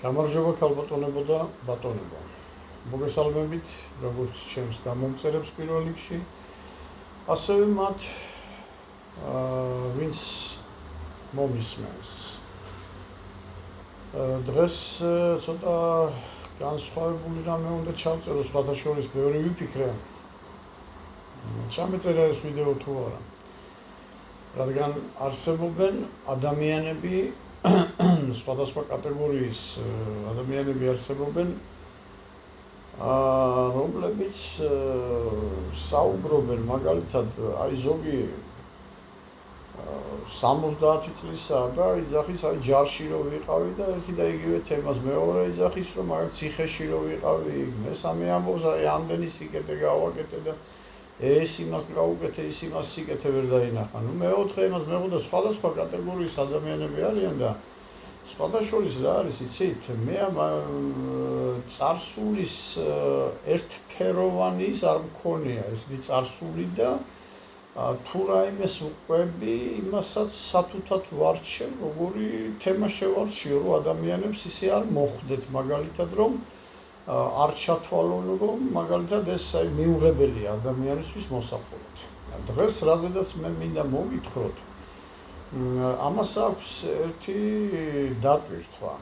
გამარჯობა ქალბატონებო და ბატონებო. მოგესალმებით, როგორც ჩემს გამომწერებს პირველ რიგში, ასევე მათ ვინც მომისმენს. დღეს ცოტა განსხვავებული რამე უნდა ჩავწერო, სხვათა შორის ბევრი ვიფიქრე. ჩამეწერა ეს ვიდეო თუ არა. რადგან არსებობენ ადამიანები სხვადასხვა კატეგორიის ადამიანები არსებობენ, რომლებიც საუბრობენ მაგალითად აი ზოგი 70 წლისა და იძახის აი ჯარში რო ვიყავი და ერთი და იგივე თემას მეორე იძახის რომ მაგალითად ციხეში რო ვიყავი, მესამე ამბობს აი ამდენი სიკეთე გავაკეთე და ეს იმას გავუკეთე, ის იმას სიკეთე ვერ დაინახა. ნუ მეოთხე იმას მეხოდა სხვადასხვა კატეგორიის ადამიანები არიან და სხვათა შორის რა არის, იცით, მე ამ წარსულის ერთფეროვანი არ მქონია, ესეთი წარსული და თუ რაიმეს უყვები, იმასაც სათუთად ვარჩევ, როგორი თემა შევარჩიო, რომ ადამიანებს ისე არ მოხვდეთ, მაგალითად, რომ არ ჩათვალონ, რომ მაგალითად ეს მიუღებელია ადამიანისთვის მოსახულეთ. დღეს რაზედაც მე მინდა მოგითხროთ, ამას აქვს ერთი დატვირთვა,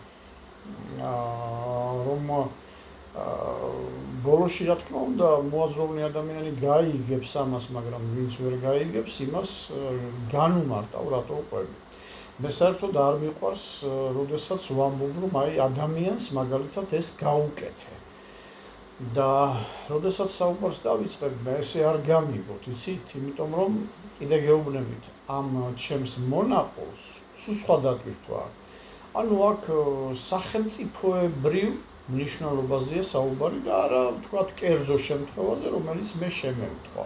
რომ ბოლოში რა თქმა უნდა მოაზროვნე ადამიანი გაიგებს ამას, მაგრამ ვინც ვერ გაიგებს, იმას განუმარტავ, რატო უყვები. მე საერთოდ არ მიყვარს, როდესაც ვამბობ, რომ აი ადამიანს მაგალითად ეს გაუკეთე. და როდესაც საუბარს დავიწყებ, მე ესე არ გამიგოთ, იცით, იმიტომ რომ კიდე გეუბნებით, ამ ჩემს მონაყოლს სულ სხვა დატვირთვა. ანუ აქ სახელმწიფოებრივ მნიშვნელობაზეა საუბარი და არა ვთქვათ კერძო შემთხვევაზე, რომელიც მე შემევთქვა.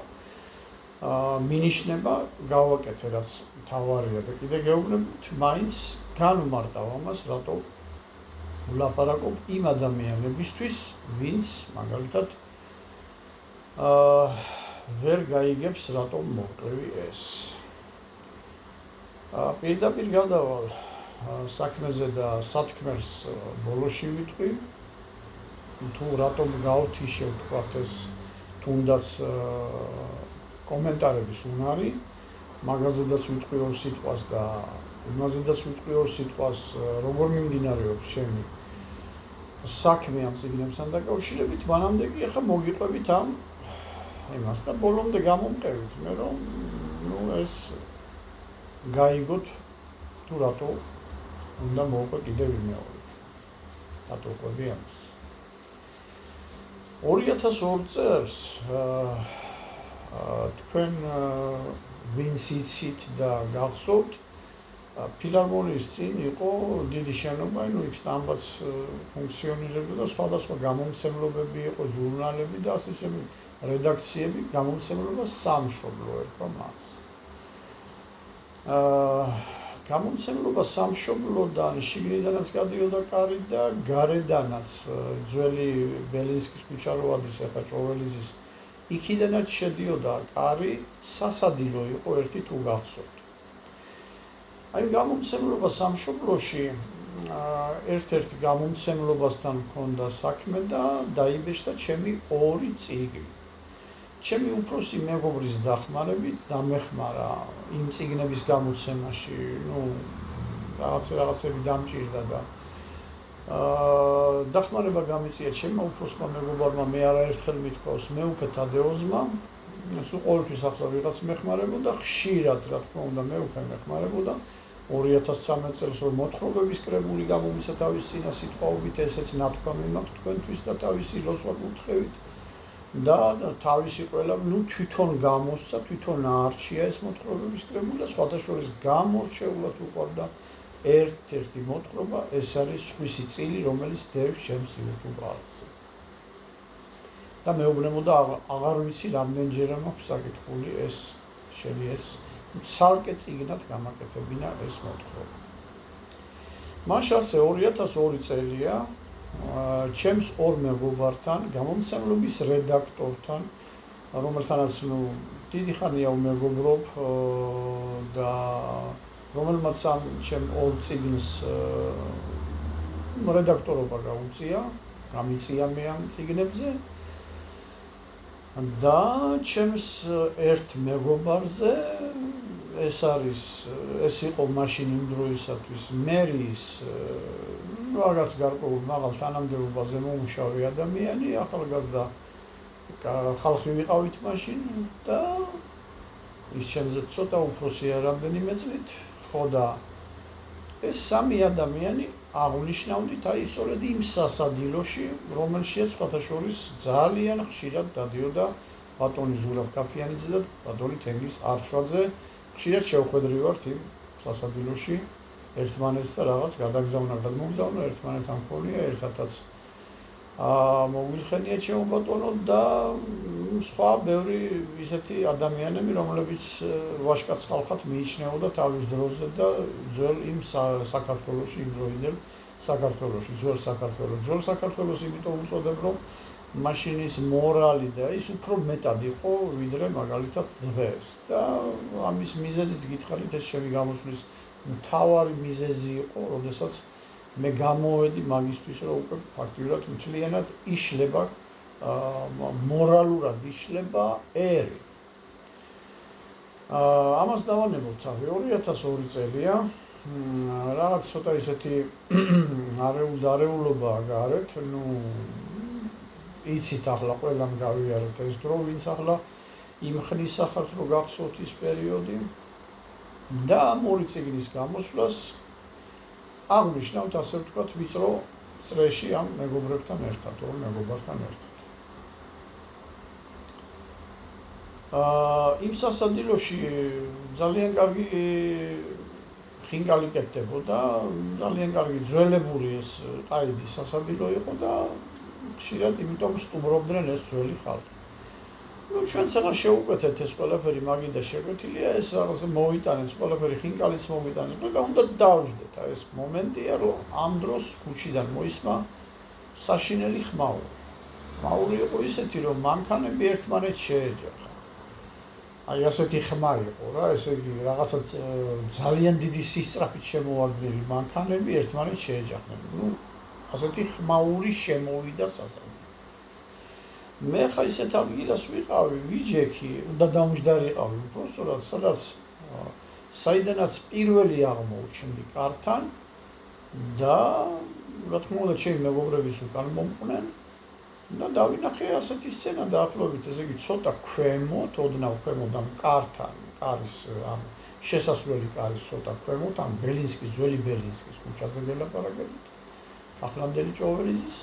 მინიშნება გავაკეთე, რაც თავარია და კიდე გეუბნებით, მაინც განვმარტავ ამას, რატო ვლაპარაკობ იმ ადამიანებისთვის, ვინც მაგალითად ვერ გაიგებს, რატომ მოკლევი ეს. პირდაპირ გადავალ საქმეზე და სათქმელს ბოლოში ვიტყვი, თუ რატომ გაოთიშე ვთქვათ ეს თუნდაც კომენტარების უნარი, მაგაზედაც ვიტყვი ორ სიტყვას და იმაზედაც ვიტყვი ორ სიტყვას, როგორ მიმდინარეობს ჩემი საქმე ამ წიგნებთან დაკავშირებით, მანამდე კი ახლა მოგიყვებით ამ იმას და ბოლომდე გამომყევით მე, რომ ეს გაიგოთ, თუ რატო უნდა მოვყვე კიდევ ვიმეორებ, რატო ვყვები ამას. 2002 წელს თქვენ ვინც იცით და გახსოვთ, ფილარმონიის წინ იყო დიდი შენობა, იქ სტამბაც ფუნქციონირებდა და სხვადასხვა გამომცემლობები იყო, ჟურნალები და ასე შემდეგ, რედაქციები, გამომცემლობა სამშობლო ერქვა მას. გამომცემლობა სამშობლოდან შიგნიდანაც გადიოდა კარი და გარედანაც ძველი ბელინსკის ქუჩა რო ადის, ახლა ჭოველიძის, იქიდანაც შედიოდა კარი, სასადილო იყო ერთი თუ გახსოვთ. აი გამომცემლობა სამშობლოში ერთ-ერთ გამომცემლობასთან მქონდა საქმე და დაიბეჭდა ჩემი ორი წიგნი. ჩემი უფროსი მეგობრის დახმარებით დამეხმარა იმ წიგნების გამოცემაში, რაღაცები დამჭირდა და დახმარება გამიწია ჩემმა უფროსმა მეგობარმა, მე არაერთხელ მithქვავს მეუფე თადეოზმა, სულ ყოველთვის ახლა ვიღაც მეხმარებოდა, ხშირად რა თქმა უნდა მეუფე მეხმარებოდა. 2013 წელს რომ მოთხრობების კრებული გამომიცა თავის წინა სიტყვაობით, ესეც ნათქვამი მაქვს თქვენთვის და თავისი ლოცვა გულთხევით. და თავისი ყველა, თვითონ გამოსცა, თვითონ აარჩია ეს მოთხრობების კრებული და სხვათა შორის გამორჩეულად უყვარდა ერთ-ერთი მოთხრობა, ეს არის სხვისი წილი, რომელიც დევს ჩემს YouTube არხზე. და მეუბნებოდა, აღარ ვიცი რამდენჯერა მაქვს საკითხული ეს ცალკე წიგნად გამაკეთებინა ეს მოთხრობა. მაშ ასე 2002 წელია, ჩემს ორ მეგობართან, გამომცემლობის რედაქტორთან, რომელთანაც დიდი ხანია ვმეგობრობ და რომელმაც ამ ჩემ ორ წიგნს რედაქტორობა გაუწია, გამიწია მე ამ წიგნებზე და ჩემს ერთ მეგობარზე ეს იყო მაშინ იმ დროისათვის მერის რაღაც გარკვეულ მაღალ თანამდებობაზე მომუშავე ადამიანი, ახალგაზრდა ხალხი ვიყავით მაშინ და ის ჩემზე ცოტა უფროსია რამდენიმე წლით, ხო და ეს სამი ადამიანი აღნიშნავდით აი სწორედ იმ სასადილოში, რომელშიც სხვათა შორის ძალიან ხშირად დადიოდა ბატონი ზურაბ კაფიანიძე და ბატონი თენგიზ არშვაძე. ხშირად შევხვედრივართ იმ სასადილოში ერთმანეთს და რაღაც გადაგზავნა, გადმოგზავნა, ერთმანეთთან მქონია, ერთადაც მოგვიხენია ჩემო ბატონო და სხვა ბევრი ისეთი ადამიანები, რომლებიც ვაჟკაც ხალხად მიიჩნეოდა თავის დროზე და ძველ იმ საქართველოში, იმ დროინდელ საქართველოში, ძველ საქართველოს იმიტომ უწოდებ, რომ მაშინ ის მორალი და ის უფრო მეტად იყო, ვიდრე მაგალითად დღეს და ამის მიზეზიც გითხარით, ეს ჩემი გამოსვლის მთავარი მიზეზი იყო, როდესაც მე გამოვედი მაგისთვის, რომ უკვე ფაქტიურად მთლიანად იშლება, მორალურად იშლება ერი. ამას დავანებოთ თავი 2002 წელია, რაღაც ცოტა ისეთი არეულობაა გარეთ, იცით ახლა ყველამ გავიარეთ ეს დრო, ვინც ახლა იმხნის სახართ, რომ გახსოვთ ის პერიოდი და ამ ორი წიგნის გამოსვლას აღნიშნავთ, ასე ვთქვათ, ვიწრო წრეში ამ მეგობრებთან ერთად, ორ მეგობართან ერთად. იმ სასადილოში ძალიან კარგი ხინკალი კეთდებოდა, ძალიან კარგი ძველებური ეს ყაიდის სასადილო იყო და ხშირად იმიტომ სტუმრობდნენ ეს ძველი ხალხი. ჩვენც ახლა შევუკეთეთ ეს ყველაფერი მაგიდა შეგვეთილია, ეს რაღაც მოვიტანეთ, ყველაფერი ხინკალიც მოვიტანეთ და უნდა დავждეთ. ეს მომენტია, რომ ამ დროს ქუჩიდან მოისმა საშინელი ხმაური. ხმაური იყო ისეთი, რომ მანქანები ერთმანეთს შეეჯახა. აი ასეთი ხმა იყო რა, ესე იგი რაღაცა ძალიან დიდი სისწრაფით შემოვარდნილი მანქანები ერთმანეთს შეეჯახნენ. ასეთი ხმაური შემოვიდა სასადილოში. მე ხა ისეთ ადგილას ვიყავი, ვიჯექი, უნდა დამჯდარიყავი, უბრალოდ სადაც საიდანაც პირველი აღმოჩნდი კართან და რა თქმა უნდა ჩემი მეგობრებიც უკან მომყვნენ და დავინახე ასეთი სცენა დაახლოებით, ესე იგი ცოტა ქვემოთ, ოდნავ ქვემოთ ამ კართან, კარის ამ შესასვლელი კარის ცოტა ქვემოთ, ამ ბელინსკის, ძველი ბელინსკის ქუჩაზე გელაპარაკებით, ახლანდელი ჭოველიძის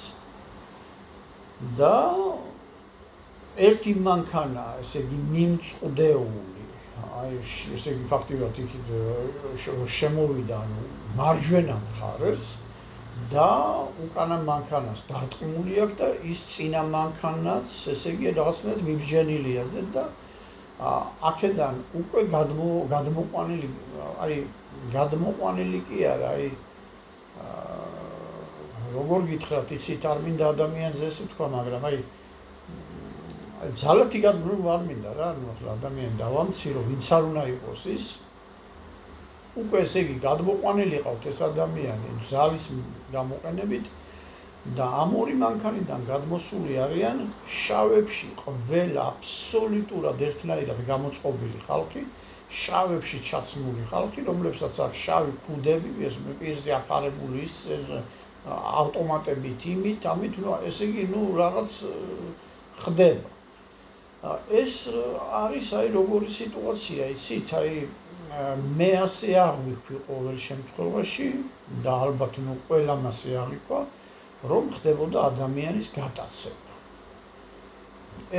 და ერთი მანქანა, ესე იგი მიმწყდეული, აი ესე იგი ფაქტიურად იქით შემოვიდა მარჯვენა მხარეს და უკანა მანქანას დარტყმული აქვს და ის წინა მანქანაც, ესე იგი რაღაცნაირად მიბჯენილია ზე და აქედან უკვე გადმოყვანილი კი არა, აი როგორ გითხრათ, იცით, არ მინდა ადამიანზე ესე თქვა, მაგრამ აი ძალათი გადმოყვანილი არ მინდა რა, ახლა ადამიანი დავამცირო, ვინც არ უნდა იყოს ის. უკვე ესე იგი გადმოყვანილი ყავთ ეს ადამიანი ძალის გამოყენებით და ამ ორი მანქანიდან გადმოსული არიან შავებში ყველა აბსოლუტურად ერთნაირად გამოწყობილი ხალხი, შავებში ჩაცმული ხალხი, რომლებსაც აქვს შავი ქუდები, ეს პირზე აფარებული ის ავტომატებით იმით, ამით, ესე იგი, რაღაც ხდება. ეს არის აი როგორი სიტუაცია, იცით, აი მე ასე აღვიქვი ყოველ შემთხვევაში და ალბათ ყველამ ასე აღვიქვა, რომ ხდებოდა ადამიანის გატაცება.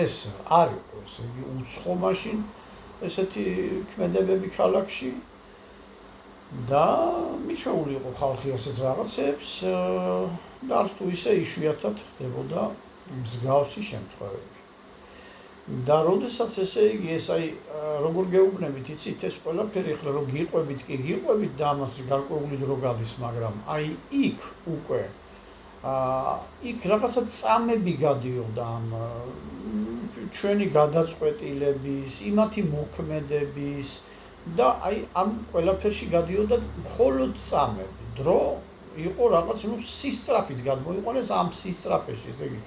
ეს არ იყო, ესე იგი, უცხო მაშინ ესეთი ქმედებები ქალაქში და მიჩვეული იყო ხალხი ასეთ რაღაცებს და არც თუ ისე იშვიათად ხდებოდა მსგავსი შემთხვევები. და როდესაც ესე იგი ეს აი როგორ გეუბნებით, იცით, ეს ყველაფერი ახლა რომ გიყვებით და ამას გარკვეული დრო გადის, მაგრამ აი იქ უკვე იქ რაღაცა წამები გადიოდა ამ ჩვენი გადაწყვეტილების, იმათი მოქმედების და აი ამ ყველაფერში გადიოდა მხოლოდ წამები. დრო იყო რაღაც სისწრაფით გადმოიყვანეს ამ სისწრაფეში, ესე იგი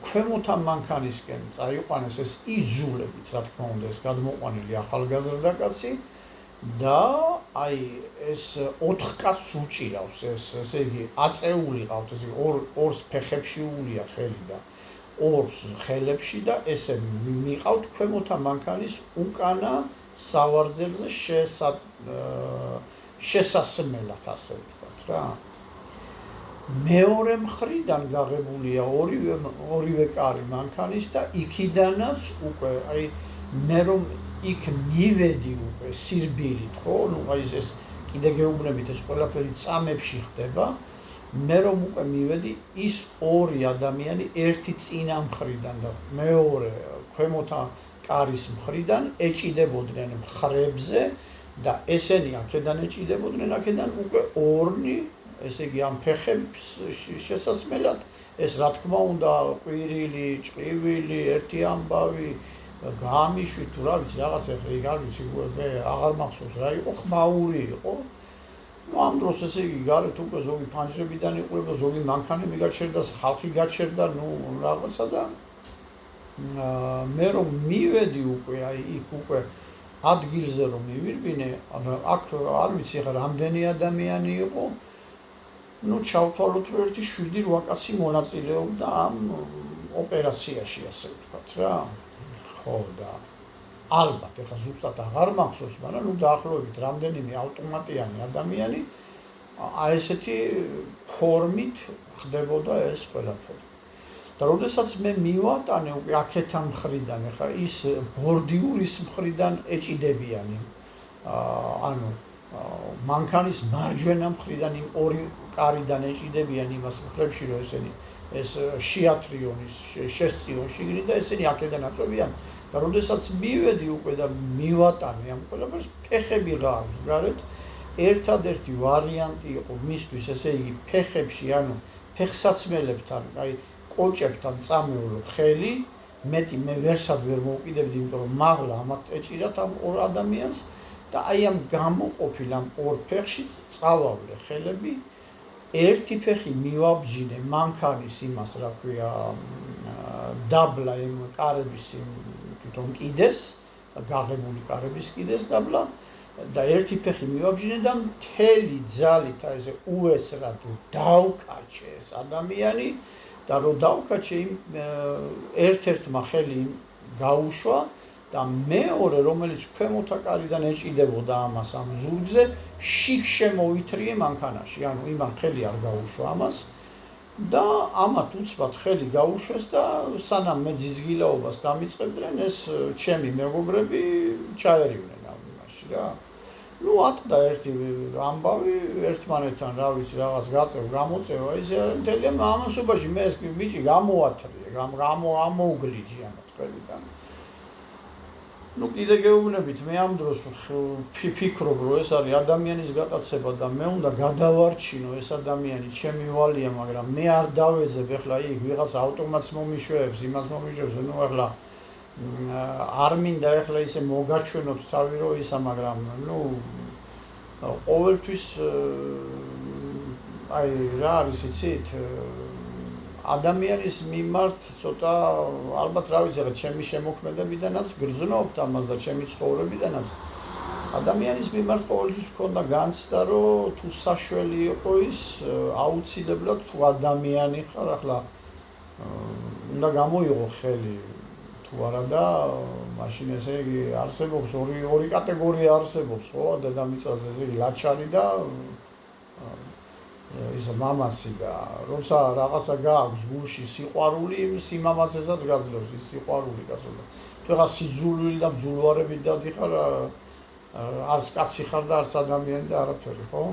ქვემოთა მანქანისკენ წაიყვანეს ეს იძულებით, რა თქმა უნდა, ეს გადმოყვანილი ახალგაზრდა კაცი და აი ეს 4 კაცს უჭირავს ეს, ესე იგი აწეული ყავთ, ესე იგი ორს ფეხებში უულია ხელი და ორს ხელებში და ესე მიყავთ ქვემოთა მანქანის უკანა სავარძელზე შესასმელად, ასე ვთქვათ რა. მეორე მხრიდან გაღებულია ორივე კარი მანქანის და იქიდანაც უკვე აი მე რომ იქ მივედი უკვე სირბილით, ხო? ნუ აი ეს კიდე გეუბნებით ეს ყველაფერი წამებში ხდება. მე რომ უკვე მივედი ის ორი ადამიანი ერთი წინა მხრიდან და მეორე ქვემოთა კარის მხრიდან ეჭიდებოდნენ მხრებზე და ესენი აქედან ეჭიდებოდნენ, აქედან უკვე ორნი, ესე იგი ამ ფეხებს შესასმელად ეს რა თქმა უნდა ყვირილი, ჭყივილი, ერთი ამბავი, გამიშვი თუ რა ვიცი რაღაც ახლა იქ არ ვიცი მე აღარ მახსოვს რა იყო, ხმაური იყო. ნუ ამ დროს ესე იგი გარეთ უკვე ზოგი ფანჯრებიდან იყურება, ზოგი მანქანები გაჩერდა, ხალხი გაჩერდა, ნუ რაღაცა და მე რომ მივედი უკვე აი იქ უკვე ადგილზე რომ მივირბინე, აქ არ ვიცი ახლა რამდენი ადამიანი იყო, ნუ ჩავთვალოთ რომ ერთი 7-8 კაცი მონაწილეობდა ამ ოპერაციაში, ასე ვთქვათ რა. ხო და ალბათ ახლა ზუსტად აღარ მახსოვს, მაგრამ ნუ დაახლოებით რამდენიმე ავტომატიანი ადამიანი აი ესეთი ფორმით ხდებოდა ეს ყველაფერი. და როდესაც მე მივატანე უკვე აქეთან მხრიდან, ახლა ის ბორდიურის მხრიდან ეჭიდებიანი, ანუ მანქანის მარჯვენა მხრიდან იმ ორი კარიდან ეჭიდებიან იმას მხრებში, რომ ესენი ეს შეათრიონის შესწიონ შიგნით და ესენი აქედან აწვევიან და როდესაც მივედი უკვე და მივატანე ამ ყველაფერს, ფეხები გააქვს გარეთ, ერთადერთი ვარიანტი იყო მისთვის, ესე იგი ფეხებში, ანუ ფეხსაცმელებთან, აი კოჭებთან წამეულო ხელი, მეტი მე ვერსად ვერ მოვკიდებდი, იმიტომ რომ მაღლა ამათ ეჭირათ ამ ორ ადამიანს და აი ამ გამოყოფილ ამ ორ ფეხში წავავლე ხელები, ერთი ფეხი მივაბჯინე მანქანის იმას, რა ქვია, დაბლა იმ კარების თვითონ კიდეს, გაღებული კარების კიდეს დაბლა და ერთი ფეხი მივაბჯინე და მთელი ძალით აი ესე უესრად დავკაჩე ეს ადამიანი და რო დავკაჩე იმ ერთ-ერთმა ხელი გაუშვა და მეორე, რომელიც ქვემოთა კარიდან ეჭიდებოდა ამას ამ ზურგზე, შიგ შემოითრიე მანქანაში, ანუ იმან ხელი არ გაუშვა ამას და ამათ უცბად ხელი გაუშვეს და სანამ მე ძიზგილაობას დამიწყებდნენ, ეს ჩემი მეგობრები ჩაერივნენ ამ იმაში რა. ნუ ატყდა ერთი ამბავი ერთმანეთთან, რა ვიცი, რაღაც გაწევ, გამოწევა, ისე მთელი ამასობაში მე ეს ბიჭი გამოათრიე, გამოუგლიჯი ამათ ხელიდან. ნუ კიდე გეუბნებით, მე ამ დროს ვფიქრობ, რომ ეს არის ადამიანის გატაცება და მე უნდა გადავარჩინო ეს ადამიანი, ჩემი ვალია, მაგრამ მე არ დავეძებ ახლა იქ ვიღაც ავტომატს მომიშვებს, იმას მომიშვებს, ნუ ახლა არ მინდა ახლა ისე მოგაჩვენოთ თავი რომ ისა, მაგრამ ნუ ყოველთვის აი რა არის იცით, ადამიანის მიმართ ცოტა ალბათ რა ვიცი, ახლა ჩემი შემოქმედებიდანაც გრძნობთ ამას და ჩემი ცხოვრებიდანაც ადამიანის მიმართ ყოველთვის მქონდა განცდა, რომ თუ საშველი იყო ის აუცილებლად თუ ადამიანი ხარ, ახლა უნდა გამოიღო ხელი თუ არა და მაშინ ესე იგი არსებობს ორი კატეგორია არსებობს, ხო, დედამიწაზე, ესე იგი ლაჩარი და ის მამაცი და როცა რაღაცა გააქვს გულში სიყვარული, სიმამაცესაც გაძლევს ის სიყვარული გასულა. თუ რა სიძულვილი და ბძულვარებით დადიხარ, არც კაცი ხარ და არც ადამიანი და არაფერი, ხო?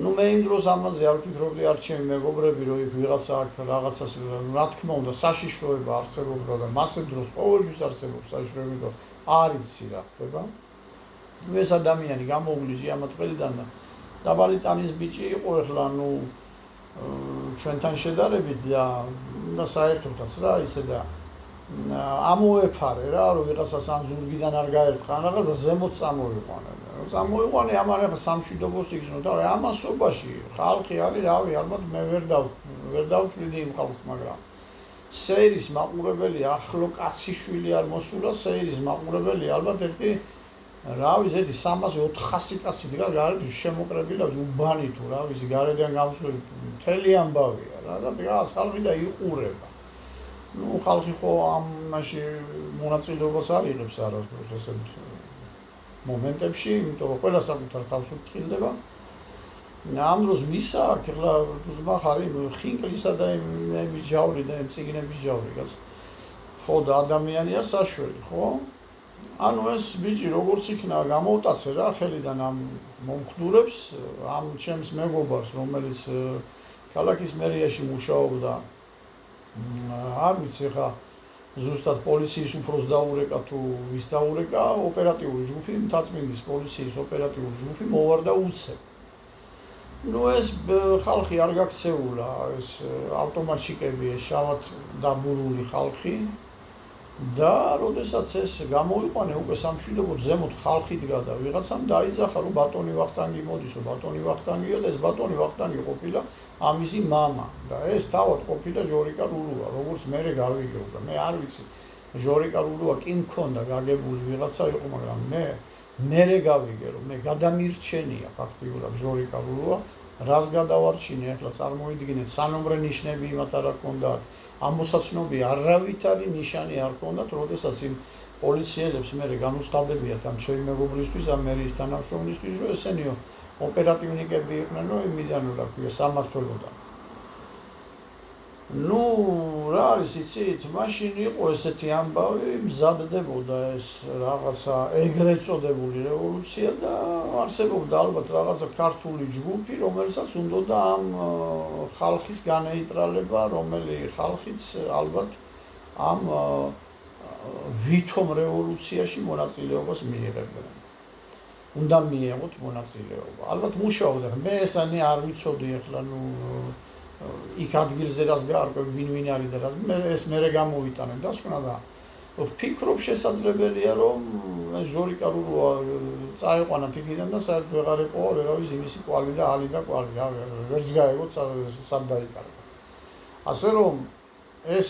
ნუ მე იმ დროს ამაზე არ ვფიქრობდი, არ ჩემი მეგობრები, რომ იქ ვიღაცა აქ რაღაცას, რა თქმა უნდა, საშიშროება არსებობდა და მასე დროს ყოველთვის არსებობს საშიშროება და არ იცი რა ხდება. ნუ ეს ადამიანი გამოუგლიჯი ამათ ხელიდან და დაბალი ტანის ბიჭი იყო ახლა, ნუ ჩვენთან შედარებით და საერთოდაც რა ისე და ამოეფარე რა, რომ ვიღაცას ან ზურგიდან არ გაერთხან რაღაცა ზემოთ წამოიყვანენ. წამოიყვანე ამან ახლა სამშვიდობოს იგზნო და ამასობაში ხალხი არის, რავი, ალბათ მე ვერ დავთვლიდი იმ ხალხს, მაგრამ სეირის მაყურებელი ახლო კაციშვილი არ მოსულა, სეირის მაყურებელი ალბათ ერთი 300-400 კაცი დგა გარეთ შემოკრებილა უბანი თუ რა ვიცი გარედან გამოსული მთელი ამბავია რა და დგას ხალხი და იყურება. ნუ ხალხი ხო ამაში მონაწილეობას არ იღებს არასდროს ესეთ მომენტებში, იმიტომ რომ ყველა საკუთარ თავს უთხილდება. ამ დროს ვისა აქ ახლა ზმახარი ხინკლისა და იმების ჯავრი და წიგნების ჯავრი გას. ხო და ადამიანია საშველი, ხო? ანუ ეს ბიჭი როგორც იქნა გამოვტაცე რა ხელიდან ამ მომხდურებს, ამ ჩემს მეგობარს, რომელიც ქალაქის მერიაში მუშაობდა. არ ვიცი ხა ზუსტად პოლიციის უფროს დაურეკა თუ ვის დაურეკა, ოპერატიული ჯგუფი, მთაწმინდის პოლიციის ოპერატიული ჯგუფი მოვარდა უცებ. ნუ ეს ხალხი არ გაქცეულა, ეს ავტომატშიკები, ეს შავად დაბურული ხალხი და როდესაც ეს გამოიყვანე უკვე სამშვიდობოდ ზემოთ ხალხი დგა და ვიღაცამ დაიძახა რომ ბატონი ვახტანგი მოდისო, ბატონი ვახტანგიო და ეს ბატონი ვახტანგი ყოფილა ამისი მამა და ეს თავად ყოფილა ჟორიკა რულუა, როგორც მე გავიგებდა. მე არ ვიცი ჟორიკა რულუა კი მქონდა გაგებული ვიღაცა იყო, მაგრამ მე გავიგე რომ მე გადამირჩენია ფაქტიურად ჟორიკა რულუა, რას გადავარჩინე ახლა წარმოიდგინეთ სანომრე ნიშნები იმათ არ ჰქონდა, ამოსაცნობი არავითარი ნიშანი არ ჰქონდათ, როდესაც იმ პოლიციელებს მე განუცხადებიათ ამ ჩემი მეგობრისთვის, ამ მერის თანამშრომლისთვის, რომ ესენიო ოპერატივნიკები იყვნენ, რომ იმიდან რა ქვია სამართლოდან. ნუ რა არის იცით, მაშინ იყო ესეთი ამბავი, მზადდებოდა ეს რაღაცა ეგრეთ წოდებული რევოლუცია და არსებობდა ალბათ რაღაცა ქართული ჯგუფი, რომელსაც უნდოდა ამ ხალხის განეიტრალება, რომელი ხალხიც ალბათ ამ ვითომ რევოლუციაში მონაწილეობას მიიღებდა. უნდა მიიღოთ მონაწილეობა. ალბათ მუშაობდა, მე ესენი არ ვიცოდი ახლა ნუ იქ ადგილზე რას გაარკვევ ვინ არის და რას ეს მერე გამოვიტანენ დასკვნა და ვფიქრობ შესაძლებელია რომ ეს ჟორიკა რულუა წაიყვანა თიქიდან და საერთოდ ვეღარ იყო ვერავის იმისი კვალი და ალი და კვალი რა ვერც გაეგო სად დაიკარგა. ასე რომ ეს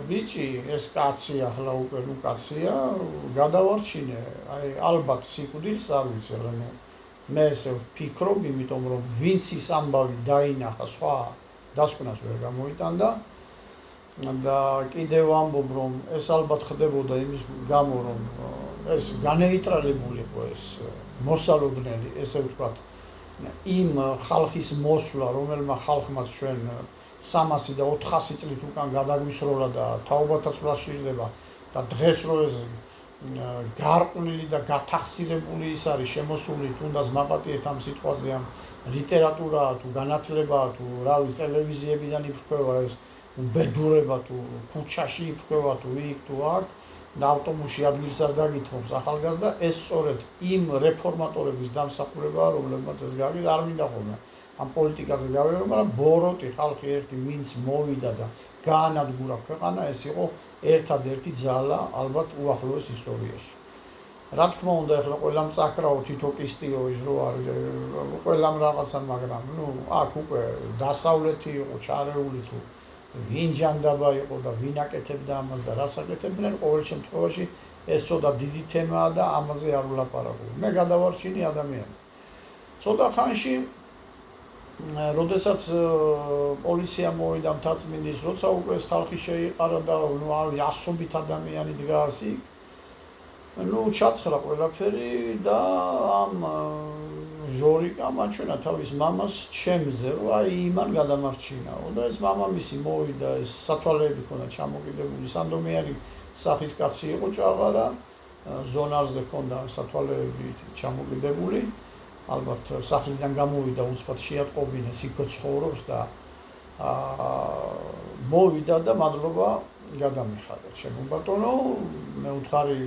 ბიჭი, ეს კაცი ახლა უკვე ნუ კაცია, გადავარჩინე, აი ალბათ სიკვდილს არ ვიცი რა მე ესე ვფიქრობ, იმიტომ რომ ვინც ის ამბავი დაინახა სხვა დასკვნას ვერ გამოიტანდა და კიდევ ამბობ რომ ეს ალბათ ხდებოდა იმის გამო რომ ეს განეიტრალებული იყო ეს მოსალოდნელი, ესე ვთქვათ, იმ ხალხის მოსვლა, რომელმა ხალხმაც ჩვენ 300 და 400 წლით უკან გადაგვისროლა და თაობათაც ვლაშირდება და დღეს რო ეს გარყვნილი და გათახსირებული ის არის შემოსული თუნდაც მაპატიეთ ამ სიტყვაზე ამ ლიტერატურა თუ განათლება თუ რა ვიცი ტელევიზიებიდან იფრქვევა ეს უბედურება თუ ქუჩაში იფრქვევა თუ იქ თუ აქ და ავტობუსში ადგილს არ დაგითხოვს ახალგაზრდა, ეს სწორედ იმ რეფორმატორების დამსახურებაა, რომლებმაც ეს გავიდა, არ მინდა ხოლმე ამ პოლიტიკაზე გავერო, მაგრამ ბოროტი ხალხი ერთი ვინც მოვიდა და გაანადგურა ქვეყანა, ეს იყო ერთადერთი ძალა ალბათ უახლოეს ისტორიაში. რა თქმა უნდა, ახლა ყველამ წაკრავო თითო კისტიო ის რო არის, ყველამ რაღაცა, მაგრამ ნუ აქ უკვე დასავლეთი იყო ჩარეული თუ ვინ ჯანდაბა იყო და ვინ აკეთებდა ამას და რას აკეთებდნენ, ყოველ შემთხვევაში ეს ცოტა დიდი თემაა და ამაზე არ ვლაპარაკობ. მე გადავარჩინე ადამიანი. ცოტა ხანში როდესაც პოლიცია მოვიდა მთაწმინდის, როცა უკვე ეს ხალხი შეიყარა და ნუ ასობით ადამიანი დგას იქ, ნუ ჩაცხრა ყველაფერი და ამ ჟორიკამ აჩვენა თავის მამას ჩემზე, რომ აი იმან გადამარჩინაო და ეს მამამისი მოვიდა, ეს სათვალეები ჰქონდა ჩამოკიდებული, სანდომიანი სახის კაცი იყო ჭაღარა, ზონარზე ჰქონდა სათვალეები ჩამოკიდებული. ალბათ სახლიდან გამოვიდა უცბად შეატყობინეს, იქ ცხოვრობს და მოვიდა და მადლობა გადამიხადა. ჩემო ბატონო, მე ვთხარი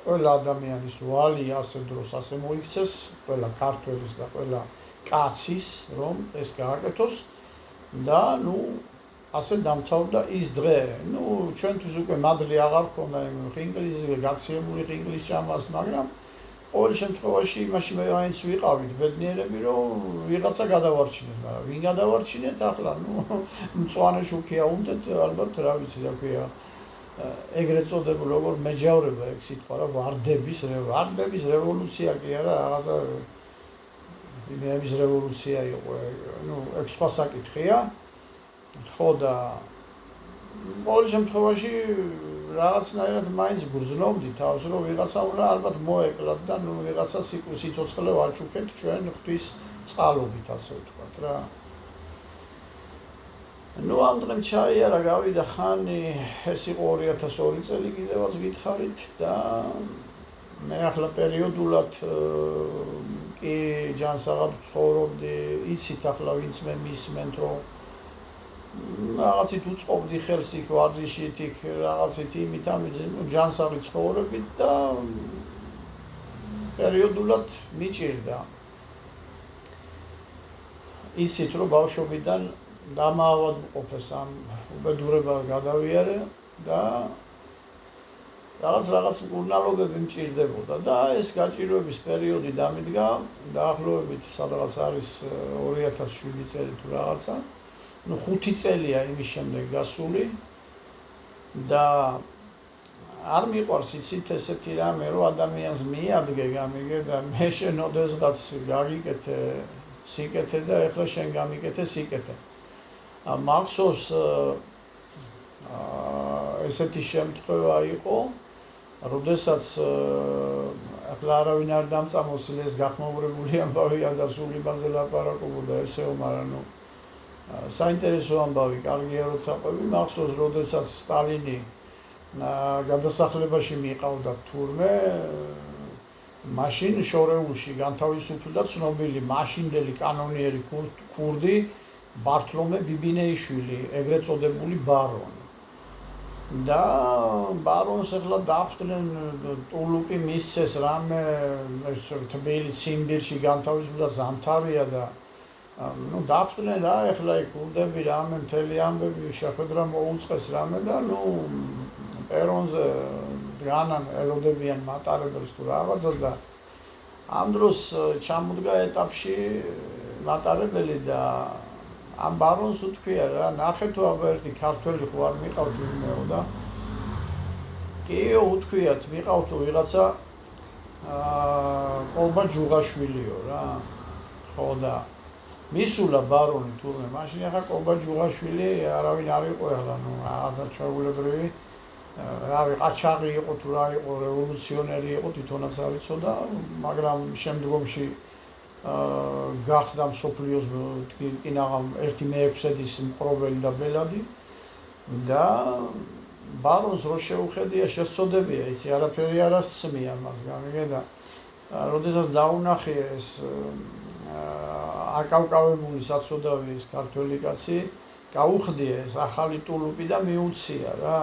ყველა ადამიანის ვალი ასე დროს ასე მოიქცეს, ყველა ქართველის და ყველა კაცის, რომ ეს გააკეთოს და ნუ ასე დამთავრდა ის დღე. ჩვენთვის უკვე მადლი აღარ ქონდა იმ ინგლისზე გაციებული ინგლისის ჭამას, მაგრამ ყოველ შემთხვევაში იმაში მე მაინც ვიყავით ბედნიერები, რომ ვიღაცა გადავარჩინეთ, მაგრამ ვინ გადავარჩინეთ ახლა? მწვანე შუქია უნდათ, ალბათ რა ვიცი რა ქვია. ეგრეთ წოდებულ როგორ მეჯავრება ეგ სიტყვა რა ვარდების რევოლუცია კი არა, რაღაცა იმების რევოლუცია იყო, ეგ სხვა საკითხია. ხო და ყოველ შემთხვევაში რაღაცნაირად მაინც გრძნობდი თავს, რომ ვიღაცა უნდა ალბათ მოეკლათ და ვიღაცა სიცოცხლე ვაჩუქეთ ჩვენ ღვთის წყალობით, ასე ვთქვათ რა. ამ დღემ ჩაიარა, გავიდა ხანი, ეს იყო 2002 წელი კიდევაც გითხარით და მე ახლა პერიოდულად კი ჯანსაღად ცხოვრობდი, იცით ახლა ვინც მე მისმენთ, რომ რაღაცით უწყობდი ხელს იქ ვარჯიშით, იქ რაღაცით იმით ამით, ჯანსაღი ცხოვრებით და პერიოდულად მიჭირდა. იცით რომ ბავშვობიდან დამაავადმყოფეს ამ უბედურება გადავიარე და რაღაც მკურნალობები მჭირდებოდა და ეს გაჭირვების პერიოდი დამიდგა დაახლოებით სადღაც არის 2007 წელი თუ რაღაცა. 5 წელია იმის შემდეგ გასული და არ მიყვარს იცით ესეთი რამე, რომ ადამიანს მიადგე გამიგე და მე შენ ოდესღაც გაგიკეთე სიკეთე და ეხლა შენ გამიკეთე სიკეთე. მახსოვს ესეთი შემთხვევა იყო, როდესაც ახლა არავინ არ დამწამოსილეს გახმაურებული ამბავია და სულ იმაზე ლაპარაკობდა ესეო, მაგრამ საინტერესო ამბავი, კარგია როცა ყვები. მახსოვს, როდესაც სტალინი გადასახლებაში მიყავდა თურმე, მაშინ შორეულში განთავისუფლდა ცნობილი მაშინდელი კანონიერი ქურდი ბართლომე ბიბინეიშვილი, ეგრეთ წოდებული ბარონი. და ბარონს ახლა დახვდნენ, ტულუპი მისცეს რამე, თბილი ციმბირში განთავისუფლდა ზამთარია და დახვდნენ რა, ეხლა იქ ქურდები რამე მთელი ამბები შეხვედრა მოუწყეს რამე და პერონზე დგანან ელოდებიან მატარებელს თუ რაღაცას და ამ დროს ჩამოდგა ეტაპში მატარებელი და ამ ბარონს უთქვია რა, ნახე თუ აბა ერთი ქართველი ხო არ მიყავთ ვინმეო და კიო უთქვიათ მიყავთო ვიღაცა კოლბა ჯუღაშვილიო რა. ხო და მისულა ბარონი თურმე, მაშინ ახლა კოლბა ჯუღაშვილი არავინ არ იყო ახლა, რაღაცა ჩვეულებრივი რავი ყაჩაღი იყო თუ რა იყო, რევოლუციონერი იყო, თვითონაც არ იცოდა, მაგრამ შემდგომში გახდა მსოფლიოს კინაღამ 1/6-ის მპყრობელი და ბელადი და ბარონს რო შეუხედია შესწოდებია, იცი არაფერი არ ასწმია მას გამიგე და როდესაც დაუნახე ეს აკავკავებული საცოდავი ეს ქართველი კაცი, გაუხდია ეს ახალი ტულუპი და მიუცია რა.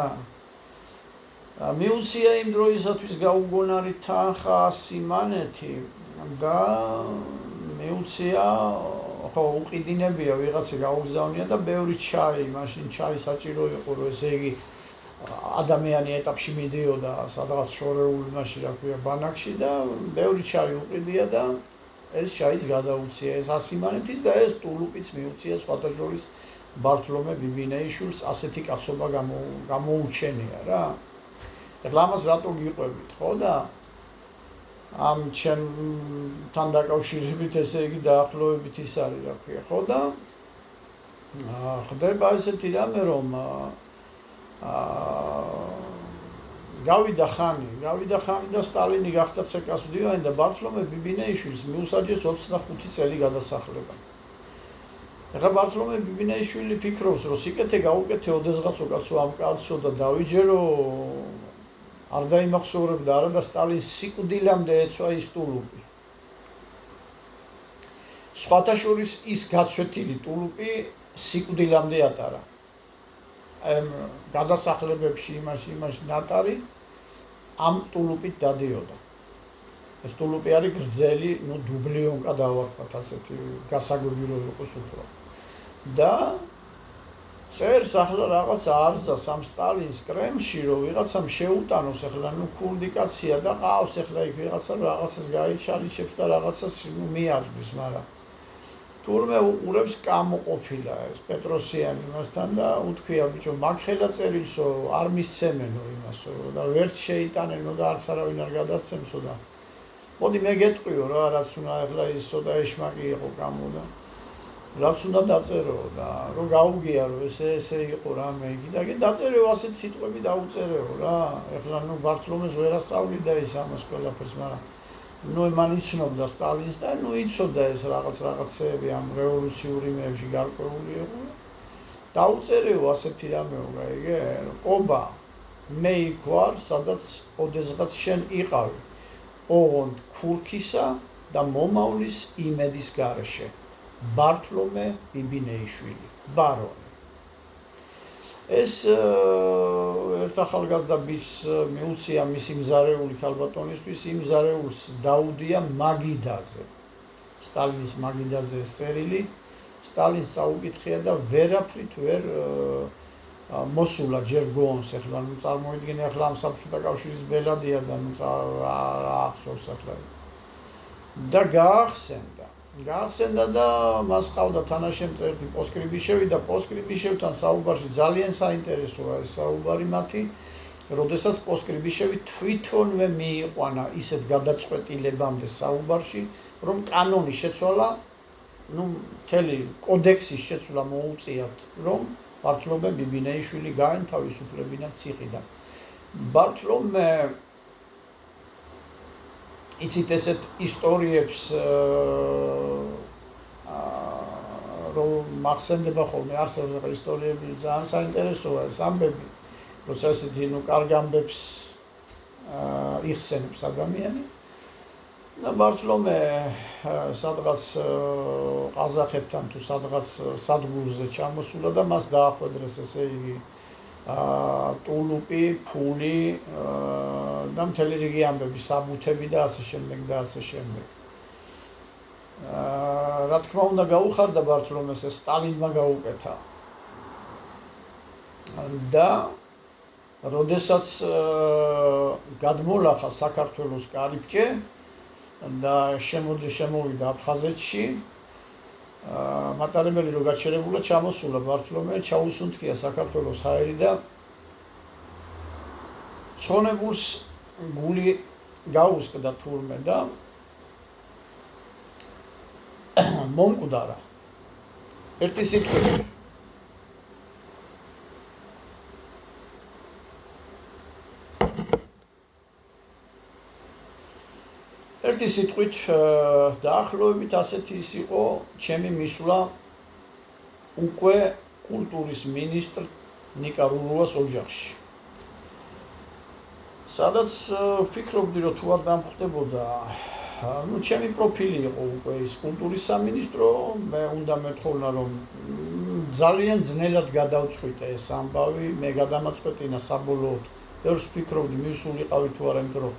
მიუცია იმ დროისათვის გაუგონარი თანხა 100 მანეთი და მიუცია, ხო უყიდინებია ვიღაცა გაუგზავნია და ბევრი ჩაი, მაშინ ჩაი საჭირო იყო, რომ ესე იგი ადამიანი ეტაპში მიდიოდა სადღაც შორეული მაშინ რა ქვია ბანაკში და ბევრი ჩაი უყიდია და ეს ჩაის გადაუცია ეს 100 მანეთის და ეს ტულუპიც მიუცია სხვათა შორის ბართლომე ბიბინეიშვილს, ასეთი კაცობა გამოუჩენია რა. ეხლა ამას რატო გიყვებით, ხო და ამ ჩემთან დაკავშირებით ესე იგი დაახლოებით ის არის რა ქვია, ხო და ხდება ესეთი რამე, რომ გავიდა ხანი და სტალინი გახდა ცეკას მდივანი და ბართლომე ბიბინეიშვილს მიუსაჯეს 25 წელი გადასახლება. ეხლა ბართლომე ბიბინეიშვილი ფიქრობს, რომ სიკეთე გაუკეთე ოდესღაცო კაცო ამ კაცო და დავიჯერო არ დაიმახსოვრებდა არა და სტალინს სიკვდილამდე ეცვა ის ტულუპი. სხვათა შორის ის გაცვეთილი ტულუპი სიკვდილამდე ატარა. გადასახლებებში იმაში ნატარი ამ ტულუპით დადიოდა. ეს ტულუპი არის გრძელი, დუბლიონკა დავარქვათ ასეთი გასაგვირგვინო იყოს უფრო. და წერს ახლა რაღაც არზას ამ სტალინს კრემლში, რომ ვიღაცამ შეუტანოს ახლა ქურდი კაცია და ყავს ახლა იქ ვიღაცა რაღაცას გაიჩალიჩებს და რაღაცას მიარბის, მაგრამ თურმე უყურებს კამოყოფილა ეს პეტროსიანი მასთან და უთქვია ბიჭო მაგ ხელა წერილსო არ მისცემენო იმასო და ვერც შეიტანენო და არც არავინ არ გადასცემსო და მოდი მე გეტყვიო რა რაც უნდა ახლა ის ცოტა ეშმაკი იყო კამო და რაც უნდა დაწერო და რომ გაუგიარო ესე იყო რამე იგი და დაწერეო ასეთ სიტყვები დაუწერეო რა ახლა ნუ ბართლომეს ვერ ასწავლიდა ის ამას ყველაფერს მაგრამ ნუ მან იცნობდა სტალინს და ნუ იცოდა ეს რაღაცეები ამ რევოლუციური მეებში გარკვეული იყო დაუწერეო ასეთი რამეო გაიგე ყობა მე იქ ვარ სადაც ოდესღაც შენ იყავი ოღონდ ქურქისა და მომავლის იმედის გარეშე ბართლომე ბიბინეიშვილი ბარონი ეს ერთ ახალგაზრდა ბიჭს მიუწია მისი მზარეული ქალბატონისთვის იმ მზარეულს დაუდია მაგიდაზე სტალინის მაგიდაზე ეს წერილი სტალინს საუკითხია და ვერაფრით ვერ მოსულა ჯერ გონს ახლა ნუ წარმოიდგინე ახლა ამ საბჭოთა კავშირის ბელადია და ნუ რა ახსოვს ახლა და გაახსენდა და მას ყავდა თანაშემწე პოსკრიბიშევი და პოსკრიბიშევთან საუბარში ძალიან საინტერესოა ეს საუბარი მათი როდესაც პოსკრიბიშევი თვითონვე მიიყვანა ისეთ გადაწყვეტილებამდე საუბარში რომ კანონის შეცვალა ნუ მთელი კოდექსის შეცვლა მოუწიათ რომ ბართლომე ბიბინეიშვილი გაენთავისუფლებინა ციხიდან ბართლომე იცით ესეთ ისტორიებს რომ მახსენდება ხოლმე არსებობს ახლა ისტორიები ძალიან საინტერესოა ეს ამბები როცა ესეთი ნუ კარგ ამბებს იხსენებს ადამიანი და ბართლომე სადღაც ყაზახეთთან თუ სადღაც სადგურზე ჩამოსულა და მას დაახვედრეს ესე იგი ტულუპი, ფული და მთელი რიგი ამბები, საბუთები და ასე შემდეგ და ასე შემდეგ. რა თქმა უნდა გაუხარდა ბართლომეს ეს სტალინმა გაუკეთა. და როდესაც გადმოლახა საქართველოს კარიბჭე და შემოვიდა აფხაზეთში მატარებელი რო გაჩერებულა ჩამოსულა ბართლომე ჩაუსუნთქია საქართველოს ჰაერი და ცხონებულს გული გაუსკდა თურმე და მომკვდარა ერთი სიტყვით ერთი სიტყვით დაახლოებით ასეთი ის იყო ჩემი მისვლა უკვე კულტურის მინისტრ ნიკარაგუას ოჯახში. სადაც ვფიქრობდი რომ თუ არ დამხვდებოდა, ნუ ჩემი პროფილი იყო უკვე ის კულტურის სამინისტრო, მე უნდა მეთხოვნა რომ ძალიან ძნელად გადავწყვიტე ეს ამბავი, მე გადამაწყვეტინა საბოლოოდ, ბევრს ვფიქრობდი მივსულიყავი თუ არა, იმიტომ რომ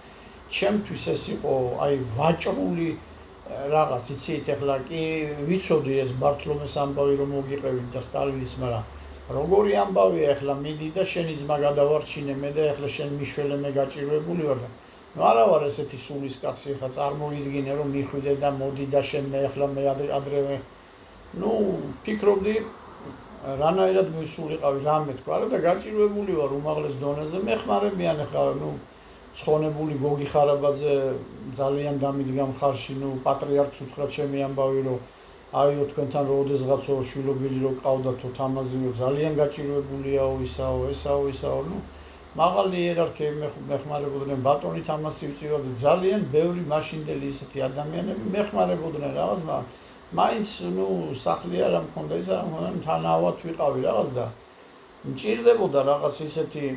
ჩემთვის ეს იყო აი ვაჭრული რაღაც იცით ახლა კი ვიცოდი ეს ბართლომეს ამბავი რომ მოგიყევით და სტალინის მაგრამ როგორი ამბავია ახლა მიდი და შენი ძმა გადავარჩინე მე და ახლა შენ მიშველე მე გაჭირვებული ვარ და ნუ არა ვარ ესეთი სულისკაცი ახლა წარმოიდგინე რომ მიხვიდე და მოდი და შენ მე ახლა მე ადრევე ნუ ფიქრობდი რანაირად მივსულიყავი რამე თქვა და გაჭირვებული ვარ უმაღლეს დონეზე მეხმარებიან ახლა ნუ ცხონებული გოგი ხარაბაძე ძალიან დამიდგა მხარში, ნუ პატრიარქს უთხრა ჩემი ამბავი რომ აიო თქვენთან რო ოდესღაცო შვილობილი რო ყავდათო თამაზიო ძალიან გაჭირვებულიაო ისაო, ნუ მაღალი იერარქიები მეხმარებოდნენ ბატონი თამასივწივაძე ძალიან ბევრი მაშინდელი ისეთი ადამიანები მეხმარებოდნენ რაღაც, მაგრამ მაინც ნუ სახლი არ მქონდა ის არ მქონდა თანაავად ვიყავი რაღაც და მჭირდებოდა რაღაც ისეთი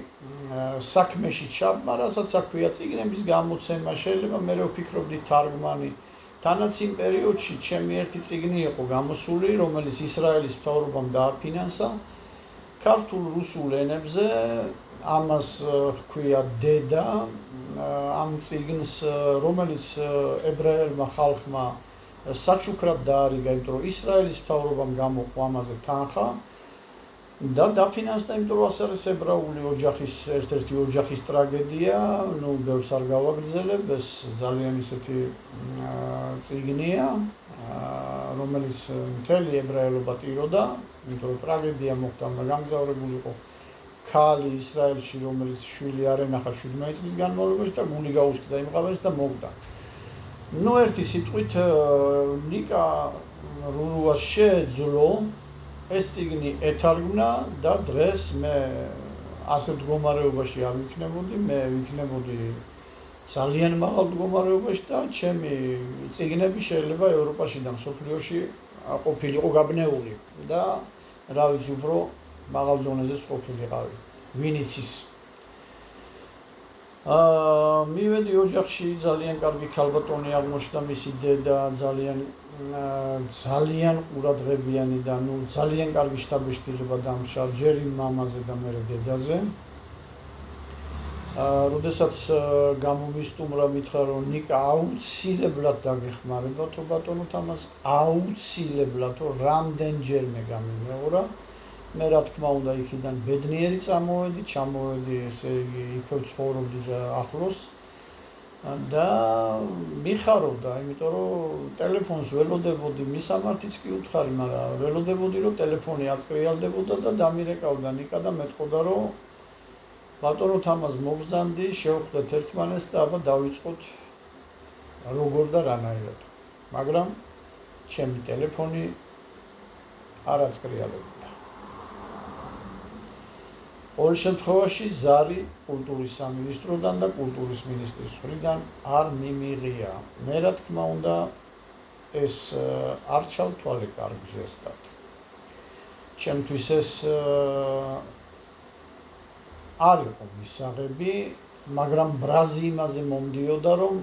საქმეში ჩაბმა, რასაც აქვია წიგნების გამოცემა, შეიძლება მე ვფიქრობდი თარგმანი. თანაც იმ პერიოდში ჩემი ერთი წიგნი იყო გამოსული, რომელიც ისრაელის მთავრობამ დააფინანსა ქართულ-რუსულ ენებზე, ამას ჰქვია დედა, ამ წიგნს, რომელიც ებრაელმა ხალხმა საჩუქრად დაარიგა, იმიტომ რომ ისრაელის მთავრობამ გამოყო ამაზე თანხა. და დაფინანსდა, იმიტომ რომ ასე არის ებრაული ოჯახის ერთ-ერთი ოჯახის ტრაგედია, ნუ ბევრს არ გავაგრძელებ, ეს ძალიან ისეთი წიგნია, რომელიც მთელი ებრაელობა ტიროდა, იმიტომ რომ ტრაგედია მოხდა, გამგზავრებული იყო ქალი ისრაელში, რომელიც შვილი არ ენახა 17 წლის განმავლობაში და გული გაუსკდა იმყავეს და მოგდა. ნუ ერთი სიტყვით ნიკა რურუას შეეძლო ეს წიგნი ეთარგმნა და დღეს მე ასე მდგომარეობაში არ ვიქნებოდი, მე ვიქნებოდი ძალიან მაღალ მდგომარეობაში და ჩემი წიგნები შეიძლება ევროპაში და მსოფლიოში ყოფილიყო გაბნეული და რა ვიცი უფრო მაღალ დონეზე ყოფილიყავი. ვინ იცის? მივედი ოჯახში, ძალიან კარგი ქალბატონი აღმოჩნდა, მისი დედა ძალიან ყურადღებიანი და ნუ ძალიან კარგი შთაბეჭდილება დამრჩა ჯერ იმ მამაზე და მერე დედაზე. როდესაც გამომისტუმრა, მითხრა რომ ნიკა აუცილებლად დაგეხმარებათო ბატონო თამას, აუცილებლადო რამდენჯერმე გამიმეორა. მე რა თქმა უნდა იქიდან ბედნიერი წამოვედი, ჩამოვედი, ესე იგი იქვე ცხოვრობდი ახლოს და მიხარობდა, იმიტომ რომ ტელეფონს ველოდებოდი, მისამართიც კი უთხარი, მაგრამ ველოდებოდი რომ ტელეფონი აწკრიალდებოდა და დამირეკავდა ნიკა და მეტყოდა რომ ბატონო თამას მოგზანდი, შევხვდეთ ერთმანეთს და აბა დავიწყოთ როგორ და რანაირად. მაგრამ ჩემი ტელეფონი არ აწკრიალებდა. ყოველ შემთხვევაში ზარი კულტურის სამინისტროდან და კულტურის მინისტრის მხრიდან არ მიმიღია. მე რა თქმა უნდა ეს არ ჩავთვალე კარგ ჟესტად. ჩემთვის ეს არ იყო მისაღები, მაგრამ ბრაზი იმაზე მომდიოდა, რომ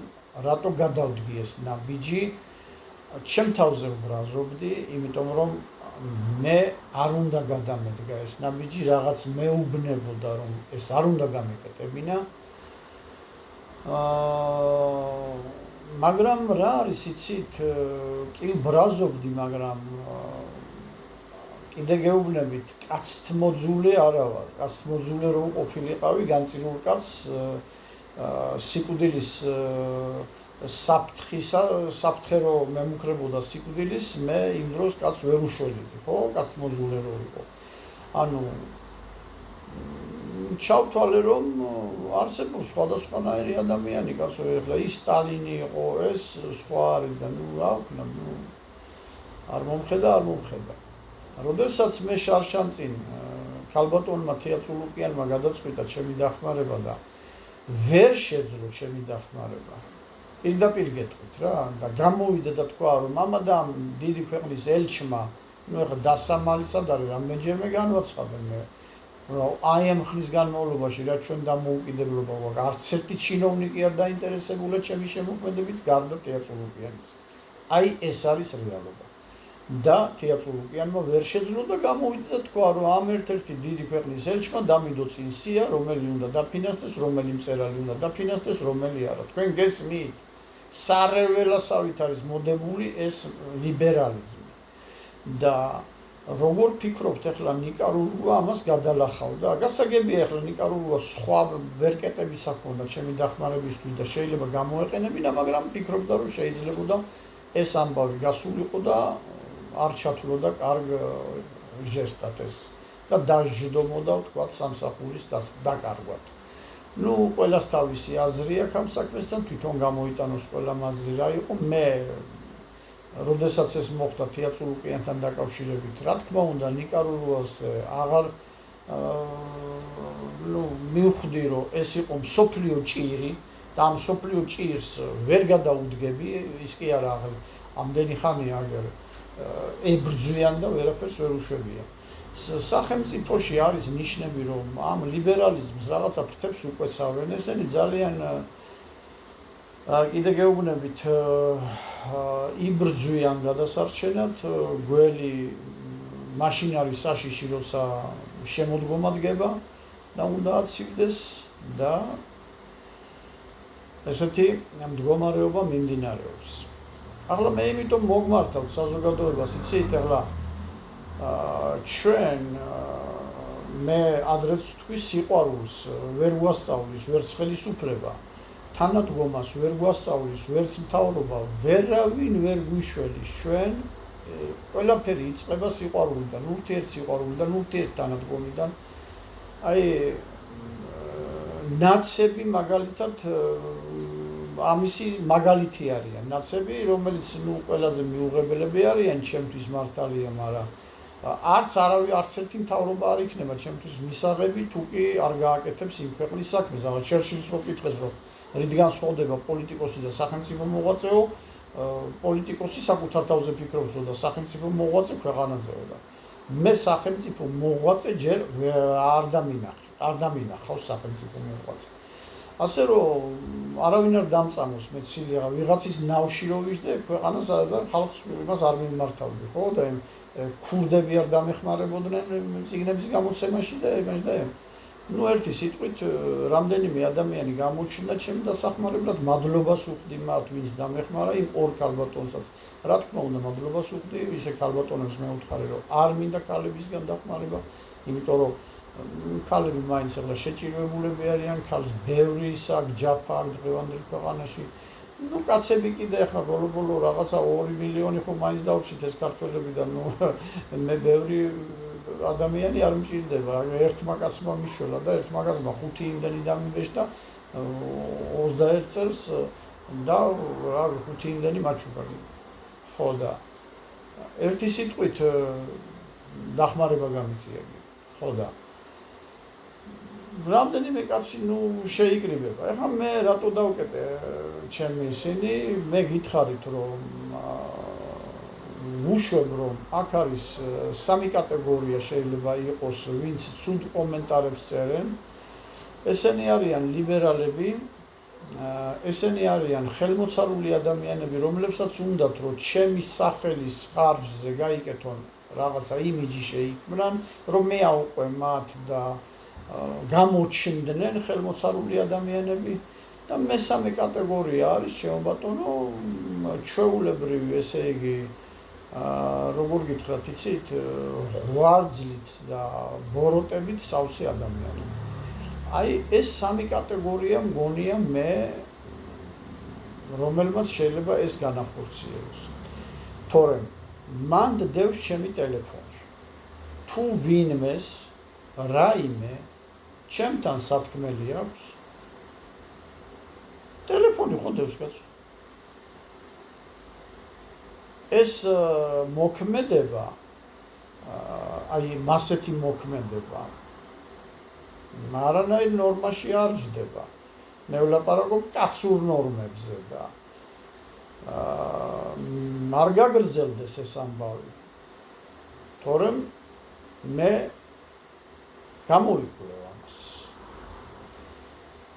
რატო გადავდგი ეს ნაბიჯი, ჩემ თავზე ვბრაზობდი, იმიტომ რომ მე არ უნდა გადამედგა ეს ნაბიჯი, რაღაც მეუბნებოდა რომ ეს არ უნდა გამეკეტებინა. მაგრამ რა არის იცით, კი ბრაზობდი, მაგრამ კიდე გეუბნებით, კაცთმოძულე არა ვარ. კაცთმოძულე რომ ყოფილიყავი, განწირულ კაცს სიკვდილის საფრთხე რომ მემუქრებოდა სიკვდილის, მე იმ დროს კაცს ვერ უშველიდი, ხო? კაცთმოძულე რო იყო. ანუ ჩავთვალე რომ არსებობს სხვადასხვანაირი ადამიანი, კაცო, ეხლა ის სტალინი იყო, ეს სხვა არის და ნუ რა ვქნა, ნუ არ მომხედა. როდესაც მე შარშანწინ ქალბატონმა თეატრულუკიანმა გადაწყვიტა ჩემი დახმარება და ვერ შეძლო ჩემი დახმარება. პირდაპირ გეტყვით რა და გამოვიდა და თქვა რომ მამა და დიდი ქვეყნის ელჩმა, ნუ ეხლა დასამალისად არის, რამდენჯერმე განვაცხადე მე რომ აი ამ ხნის განმავლობაში რა ჩვენ დამოუკიდებლობა გვაქვს, არც ერთი ჩინოვნიკი არ დაინტერესებულა ჩემი შემოქმედებით გარდა თეატრულუკიანის. აი ეს არის რეალობა. და თეატრულუკიანმა ვერ შეძლო და გამოვიდა და თქვა რომ ამ ერთ-ერთი დიდი ქვეყნის ელჩმა დამიდო წინ სია, რომელი უნდა დაფინანსდეს, რომელი მწერალი უნდა დაფინანსდეს, რომელი არა. თქვენ გესმით? სარეველასავით არის მოდებული ეს ლიბერალიზმი. და როგორ ფიქრობთ ახლა ნიკარაგუა ამას გადალახავდა? გასაგებია ახლა ნიკარაგუა სხვა ვერკეტების აქონდა ჩემი დახმარებისთვის და შეიძლება გამოეყენებინა, მაგრამ ფიქრობდა რომ შეიძლებოდა ეს ამბავი გასულიყო და არ ჩათვლოდა კარგ ჟესტად ეს და დაჟდომოდა თქვათ სამსახურის დაკარგვად. ნუ ყველას თავისი აზრი აქვს ამ საქმესთან, თვითონ გამოიტანოს ყველამ აზრი რა იყო. მე როდესაც ეს მოხდა თეატრულუკიანთან დაკავშირებით, რა თქმა უნდა ნიკარაგუას აღარ მივხვდი რომ ეს იყო მსოფლიო ჭირი და ამ მსოფლიო ჭირს ვერ გადაუდგები, ის კი არა ამდენი ხანია აგერ ებრძვიან და ვერაფერს ვერ უშვებია. სახელმწიფოში არის ნიშნები რომ ამ ლიბერალიზმს რაღაცა ფრთებს უკვეცავენ, ესენი ძალიან კიდე გეუბნებით იბრძვიან გადასარჩენად, გველი მაშინ არის საშიში, როცა შემოდგომა დგება და უნდა აცივდეს და ესეთი მდგომარეობა მიმდინარეობს. ახლა მე იმიტომ მოგმართავთ საზოგადოებას, იცით, ახლა ჩვენ მე ადრეც თქვი სიყვარულს ვერ გვასწავლის ვერც ხელისუფლება თანადგომას ვერ გვასწავლის ვერც მთავრობა ვერავინ ვერ გვიშველის ჩვენ ყველაფერი იწყება სიყვარულიდან ურთიერთსიყვარულიდან ურთიერთთანადგომიდან აი ნაცები მაგალითად ამისი მაგალითი არიან ნაცები რომელიც ყველაზე მიუღებელები არიან ჩემთვის მართალია მაგრამ არც არავის არც ერთი მთავრობა არ იქნება ჩემთვის მისაღები თუ კი არ გააკეთებს იმ ქვეყნის საქმეს. აღარ ჩერჩილის რო კითხეს რომ რიდან სხდება პოლიტიკოსი და სახელმწიფო მოღვაწეო, პოლიტიკოსი საკუთარ თავზე ფიქრობს და სახელმწიფო მოღვაწე ქვეყანაზეო და მე სახელმწიფო მოღვაწე ჯერ არ დამინახავს სახელმწიფო მოღვაწე. ასე რომ არავინ არ დამწამოს მე ცილიღა ვიღაცის ნავში რო ვიждე ქვეყანას და ხალხს იმას არ მიმართავდი ხო და ქურდები არ დამეხმარებოდნენ წიგნების გამოცემაში და იმაში და ნუ ერთი სიტყვით რამდენიმე ადამიანი გამოჩნდა ჩემი დასახმარებლად მადლობას უხდი მათ ვინც დამეხმარა იმ ორ ქალბატონსაც რა თქმა უნდა მადლობას უხდი ისე ქალბატონებს მე ვუთხარი რომ არ მინდა ქალებისგან დახმარება იმიტომ რომ ქალები მაინც ახლა შეჭირვებულები არიან ქალს ბევრი საგჯაფა აქვს დღევანდელ ქვეყანაში ნუ კაცები კიდე ახლა ბოლო რაღაცა 2 მილიონი ხო მაინც დავრჩით ეს ქართველები და ნუ მე ბევრი ადამიანი არ მჭირდება ერთმა კაცმა მიშველა და ერთმა კაცმა 5 იმდენი დამიბეჭდა 21 წელს და რა 5 იმდენი მაჩუბა ხო და ერთი სიტყვით დახმარება გამიწია ხო და რამდენიმე კაცი ნუ შეიკრიბება. ეხლა მე რატო დავკეტე ჩემი ისინი, მე გითხარით რომ ვუშვებ რომ აქ არის სამი კატეგორია შეიძლება იყოს, ვინც ცუდ კომენტარებს წერენ. ესენი არიან ლიბერალები, ესენი არიან ხელმოცარული ადამიანები, რომლებსაც უნდათ რომ ჩემი სახელის ხარჯზე გაიკეთონ რაღაცა იმიჯი შეიქმნან, რომ მე აუყვე მათ და გამოჩნდნენ ხელმოცარული ადამიანები და მესამე კატეგორია არის ჩემო ბატონო ჩვეულებრივი ესე იგი როგორ გითხრათ იცით ღვარძლით და ბოროტებით სავსე ადამიანები აი ეს სამი კატეგორია მგონია მე რომელმაც შეიძლება ეს განახორციელოს თორემ მან დევს ჩემი ტელეფონი თუ ვინმეს რაიმე ჩემთან სათქმელი აქვს ტელეფონი ხო დევს კაცო ეს მოქმედება აი მასეთი მოქმედება მარანაირ ნორმაში არ ჯდება მე ვლაპარაკობ კაცურ ნორმებზე და არ გაგრძელდეს ეს ამბავი თორემ მე გამოვიკვლევ ამას.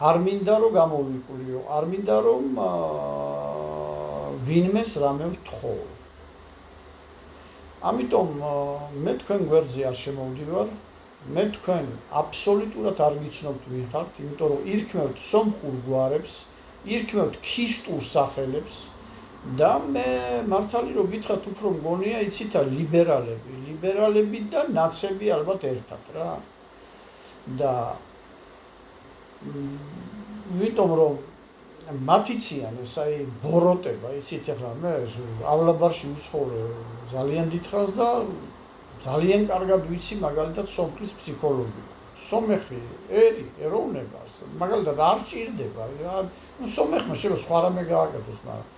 არ მინდა რომ გამოვიკვლიო, არ მინდა რომ ვინმეს რამე ვთხოვ. ამიტომ მე თქვენ გვერდზე არ შემოვდივარ, მე თქვენ აბსოლუტურად არ გიცნობთ ვინ ხართ, იმიტომ რომ ირქმევთ სომხურ გვარებს, ირქმევთ ქისტურ სახელებს და მე მართალი რომ გითხრათ უფრო მგონია იცით ლიბერალები და ნაცები ალბათ ერთად რა. და ვიტომ რომ მათიციან ეს აი ბოროტება იცით ახლა მე ავლაბარში ვიცხოვრე ძალიან დიდხანს და ძალიან კარგად ვიცი მაგალითად სომხის ფსიქოლოგია სომეხი ეროვნებას მაგალითად არ ჭირდება ნუ სომეხმა შეიძლება სხვა რამე გააკეთოს მაგრამ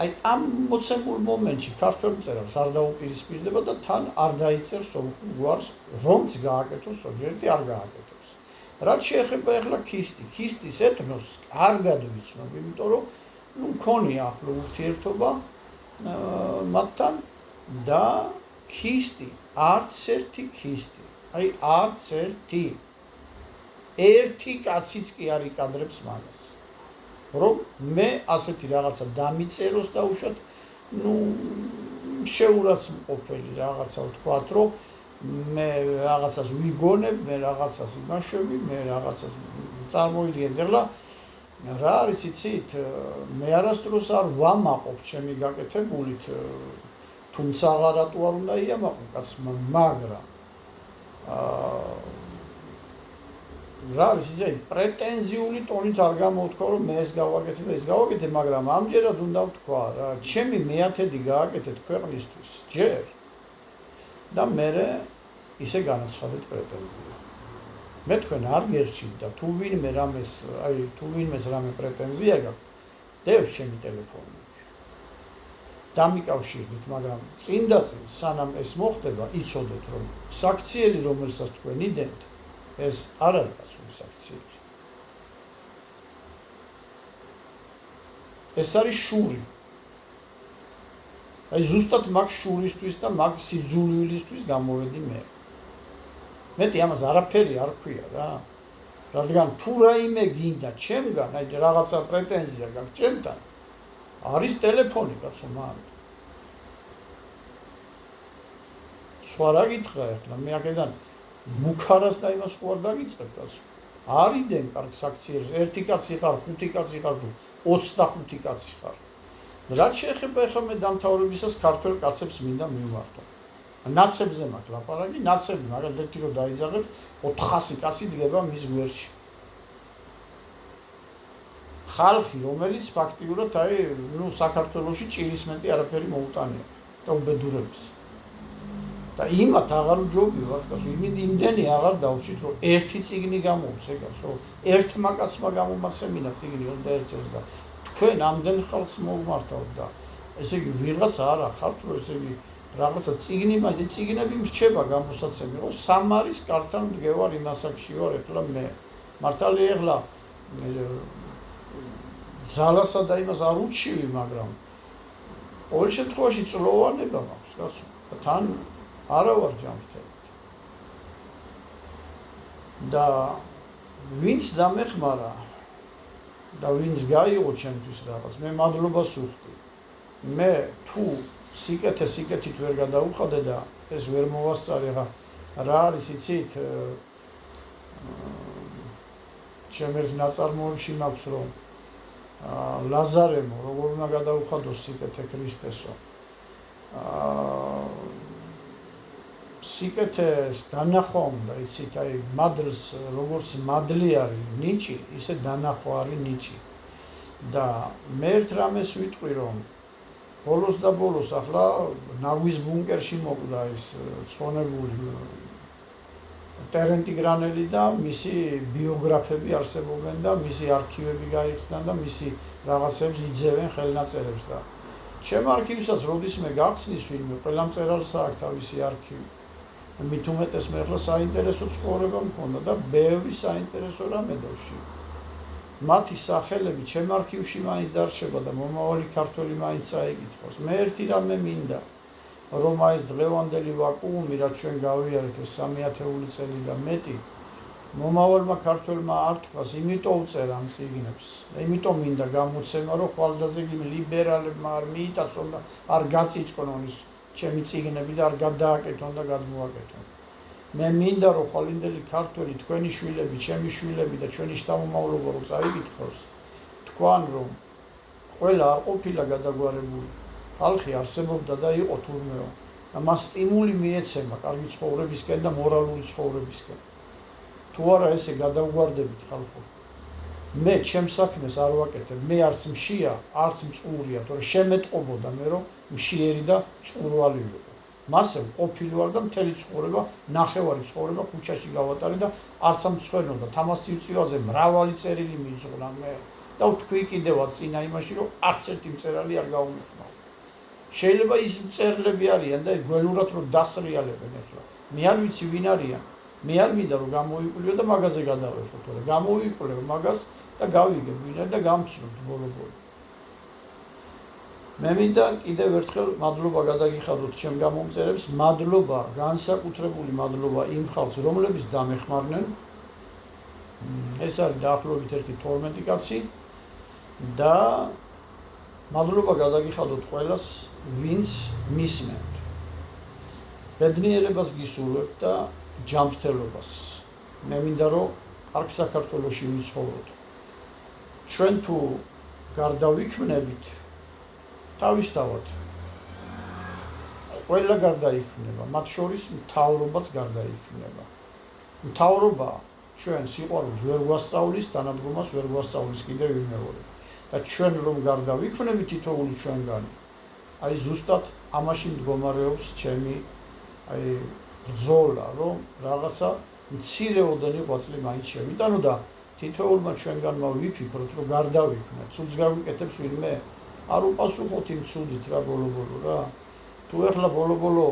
აი ამ მოცემულ მომენტში ქართველ მწერალს არ დაუპირისპირდება და თან არ დაიწერს სომხურ გვარს რომც გააკეთოს ზოგიერთი არ გააკეთებს რაც შეეხება ახლა ქისტის ეთნოს კარგად ვიცნობ იმიტომ რომ ნუ მქონია ახლა ურთიერთობა მათთან და ქისტი არც ერთი ქისტი აი არც ერთი კაციც კი არ იკადრებს მაგას რომ მე ასეთი რაღაცა დამიწეროს და უშოთ ნუ შეურაცხმყოფელი რაღაცა ვთქვათ რომ მე რაღაცას ვიგონებ მე რაღაცას იმაშვები მე რაღაცას წარმოიდგენთ ახლა რა არის იცით მე არასდროს არ ვამაყობ ჩემი გაკეთებულით თუმცა რატო არ უნდა იამაყო კაცმა მაგრამ რა არის ისე პრეტენზიული ტონით არ გამოვთქვა რომ მე ეს გავაკეთე და ეს გავაკეთე, მაგრამ ამჯერად უნდა ვთქვა რა, ჩემი მეათედი გააკეთეთ ქვეყნისთვის ჯერ და მერე ისე განაცხადეთ პრეტენზია. მე თქვენ არ გერჩით და თუ ვინმე რამე პრეტენზია გაქვთ, დევს ჩემი ტელეფონი. დამიკავშირდით, მაგრამ წინ და წინ სანამ ეს მოხდება, იცოდეთ რომ საქციელი რომელსაც თქვენ იდენთ, ეს არ არის გასული საქციელი. ეს არის შური. აი ზუსტად მაგ შურისთვის და მაგ სიძულვილისთვის გამოვედი მე. მეტი ამას არაფერი არ ქვია რა. რადგან თუ რაიმე გინდა ჩემგან, აი რაღაცა პრეტენზია გაქვს ჩემთან, არის ტელეფონი კაცო მან. სხვა რა გითხრა ახლა მე აქედან მუქარას და იმას ხო არ დაგიწყებ კაცო. არიდან კარგ საქციელს ერთი კაცი ხარ, 5 კაცი ხარ თუ 25 კაცი ხარ. რაც შეეხება ახლა მე დამთავრებისას ქართველ კაცებს მინდა მივმართო. ნაცებზე მაქვს ლაპარაკი, ნაცები მაგალითად ერთი რო დაიძაღებს 400 კაცი დგება მის გვერდში. ხალხი, რომელიც ფაქტიურად აი, საქართველოში ჭირის მეტი არაფერი მოუტანია და უბედურებს. და იმათ აღარ უჯობივართ, კაცო, იმდენი აღარ დავშით, რომ ერთი წიგნი გამოვცე, კაცო, ერთმა კაცმა გამომაცემინა წიგნი 21 წელს და თქვენ ამდენ ხალხს მოვმართავთ და ესე იგი ვიღაც არა ხართ, რომ ესე იგი რაღაცა წიგნები მრჩება გამოსაცემი, რომ სამარის კართან მდგევარ იმასაკში ვარ ეხლა მე. მართალია ეხლა ძალასა და იმას არ უჩივი, მაგრამ ყოველ შემთხვევაში წლოვანება მაქვს, კაცო. თან არა ვარ ჯანმრთელი. და ვინც დამეხმარა და ვინც გაიღო ჩემთვის რაღაც, მე მადლობას ვუხდი. მე თუ სიკეთით ვერ გადავუხადე და ეს ვერ მოვასწარე რა არის იცით ჩემ ერთ ნაწარმოებში მაქვს რომ ლაზარემო როგორ უნდა გადაუხადოს სიკეთე ქრისტესო. სიკეთეს დანახვა უნდა იცით აი მადლს როგორც მადლი არის ნიჭი, ისე დანახვა არის ნიჭი. და მე ერთ რამეს ვიტყვი რომ ბოლოს და ბოლოს ახლა ნაგვის ბუნკერში მოკვდა ეს ცხონებული ტერენტი გრანელი და მისი ბიოგრაფები არსებობენ და მისი არქივები გაიხსნა და მისი რაღაცებს იძევენ ხელნაწერებს და ჩემ არქივსაც როდისმე გახსნის ვინმე ყველა მწერალს აქვს თავისი არქივი. მით უმეტეს მე ახლა საინტერესო ცხოვრება მქონდა და ბევრი საინტერესო რამე დავში. მათი სახელები ჩემ არქივში მაინც დარჩება და მომავალი ქართველი მაინც აიკითხოს. მე ერთი რამე მინდა რომ აი ეს დღევანდელი ვაკუუმი რაც ჩვენ გავიარეთ ეს 3000 წელი და მეტი მომავალმა ქართველმა არ თქვას, იმიტომ უწერ ამ წიგნებს. იმიტომ მინდა გამოცემა რომ ხვალდაზე ლიბერალებმა არ მიიტაცონ და არ გაწიწყონ ის ჩემი წიგნები და არ გადააკეთონ და გადმოაკეთონ. მე მინდა რომ ხვალინდელი ქართველი თქვენი შვილები, ჩემი შვილები და ჩვენი შთამომავლობა რო წაიკითხოს, თქვან რომ ყველა არ ყოფილა გადაგვარებული, ხალხი არსებობდა და იყო თურმეო და მას სტიმული მიეცემა კარგი ცხოვრებისკენ და მორალური ცხოვრებისკენ. თუ არა ესე გადავგვარდებით ხალხო. მე ჩემ საქმეს არ ვაკეთებ, მე არც მშია, არც მწყურია, თორე შემეტყობოდა მე რომ მშიერი და მწყურვალი ვიყო. მასე ყოფილი ვარ და მთელი ცხოვრება, ნახევარი ცხოვრება ქუჩაში გავატარე და არც ამცხვენოდა. თამასი უწივაძე მრავალი წერილი მიიძღვნა მე და ვთქვი კიდევაც წინა იმაში რომ არც ერთი მწერალი არ გაუმეყნა. შეიძლება ის მწერლები არიან და გველურად რომ დასრიალებენ ახლა. მე არ ვიცი ვინ არიან. მე არ მინდა რომ გამოიკვლიო და მაგაზე გადავერთო, თორე გამოიკვლიო მაგას და გავიგებ ვინ არის და გამცნობ ბოლო-ბოლო. მე მინდა კიდევ ერთხელ მადლობა გადაგიხადოთ ჩემ გამომწერებს, მადლობა, განსაკუთრებული მადლობა იმ ხალხს, რომლებიც დამეხმარნენ. ეს არის დაახლოებით 12 კაცი და მადლობა გადაგიხადოთ ყველას, ვინც მისმენთ. ბედნიერებას გისურვებთ და ჯანმრთელობას. მე მინდა რომ კარგ საქართველოში ვიცხოვროთ. ჩვენ თუ გარდავიქმნებით, თავისთავად ყველა გარდაიქმნება, მათ შორის მთავრობაც გარდაიქმნება. მთავრობა ჩვენ სიყვარულს ვერ გვასწავლის, თანადგომას ვერ გვასწავლის კიდევ ვინმეორი. და ჩვენ რომ გარდავიქმნებით თითოეული ჩვენგანი, აი ზუსტად ამაში მდგომარეობს ჩემი ბრძოლა, რომ რაღაცა მცირეოდენი ღვაწლი მაინც შევიტანო და თითოეულმა ჩვენგანმა ვიფიქროთ, რომ გარდავიქმნათ, ცუდს გავიკეთებს ვინმე, არ უპასუხოთ იმ ცუდით რა ბოლო-ბოლო რა. თუ ეხლა ბოლო-ბოლო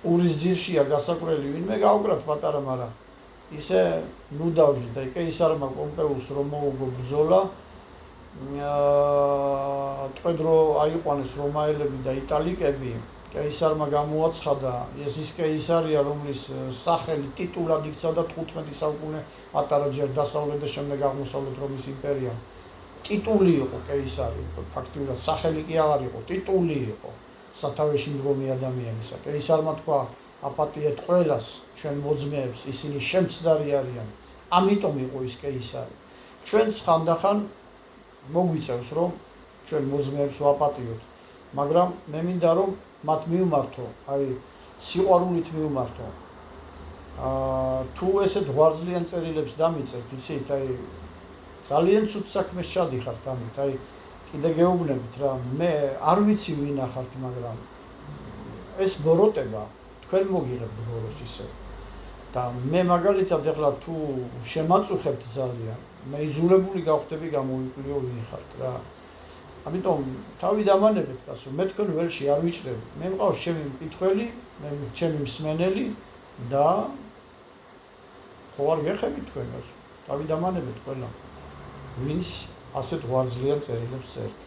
ურის ძირშია გასაკვრელი ვინმე გავკრათ პატარა, მაგრამ ისე ნუ დავჟით, აი კეისარმა პომპეუსს რომ მოუგო ბრძოლა, თქვენ რომ აიყვანეს რომაელები და იტალიკები, კეისარმა გამოაცხადა, ეს ის კეისარია, რომლის სახელი ტიტულად იქცა და 15 საუკუნე პატარა ჯერ დასავლეთ და შემდეგ აღმოსავლეთ რომის იმპერიამ. ტიტული იყო კეისარი, ფაქტიურად სახელი კი აღარ იყო, ტიტული იყო სათავეში მდგომი ადამიანისა. კეისარმა თქვა, აპატიეთ ყველას ჩვენ მოძმეებს, ისინი შემცდარი არიან. ამიტომ იყო ის კეისარი. ჩვენც ხანდახან მოგვიწევს, რომ ჩვენ მოძმეებს ვაპატიოთ, მაგრამ მე მინდა რომ მათ მივმართო, აი სიყვარულით მივმართო. თუ ესეთ ღვიძლიან წერილებს დამიწერთ, იცით, აი ძალიან ცუდ საქმეს ჩადიხართ ამით, აი კიდე გეუბნებით რა, მე არ ვიცი ვინ ახართ, მაგრამ ეს ბოროტება თქვენ მოგიღებთ ბოროს ისე. და მე მაგალითად ეხლა თუ შემაწუხებთ ძალიან, მე იზოლებული გავხდები გამოვიკვლიო ვინ ხართ რა. ამიტომ თავი დამანებეთ კაცო, მე თქვენ ველში არ ვიჭრები. მე მყავს ჩემი მკითხველი, მე ჩემი მსმენელი და ხო არ გეხებით თქვენს. თავი დამანებეთ ყველა. ვინც ასეთ ღვიძლიან წერილებს წერთ.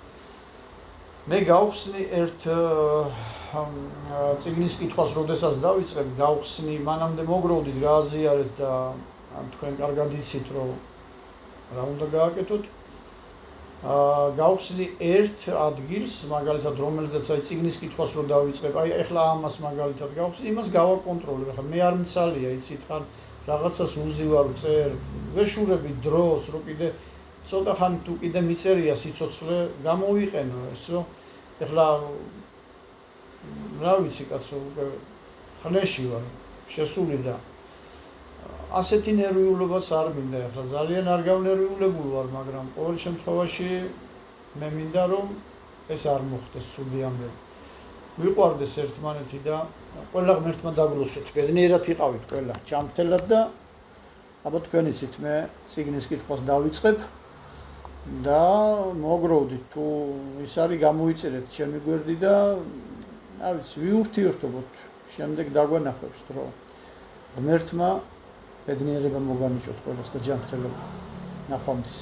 მე გავხსნი ერთ წიგნის კითხვას, როდესაც დავიწყებ, გავხსნი, მანამდე მოგროვდით, გააზიარეთ და თქვენ კარგად იცით, რომ რა უნდა გააკეთოთ. გავხსნი ერთ ადგილს, მაგალითად, რომელზეც აი წიგნის კითხვას რო დავიწყებ, აი ეხლა ამას მაგალითად გავხსნი, იმას გავაკონტროლებ. ახლა მე არ მცალია, იცით, ხან რაღაცას უზივარ წერ, ვეშურები დროს, რომ კიდე ცოტა ხანი თუ კიდე მიწერია სიცოცხლე, გამოვიყენო ეს, რომ ეხლა რა ვიცი კაცო, უკვე ხლეში ვარ შესული და ასეთი ნერვიულობაც არ მინდა, ეხლა ძალიან არ გავნერვიულებულ ვარ, მაგრამ ყოველ შემთხვევაში მე მინდა რომ ეს არ მოხდეს ცუდი ამბები. ვიყვარდეს ერთმანეთი და ყველა ღმერთმა დაგლოცოთ, ბედნიერად იყავით ყველა, ჯანმრთელად და აბა თქვენ იცით, მე წიგნის კითხვას დავიწყებ და მოგროვდით, თუ ის არის გამოიწერეთ ჩემი გვერდი და რა ვიცი, ვიურთიერთობოთ, შემდეგ დაგვენახებს დრო. ღმერთმა ბედნიერება მოგანიშოთ ყველას და ჯანმრთელობა. ნახვამდის.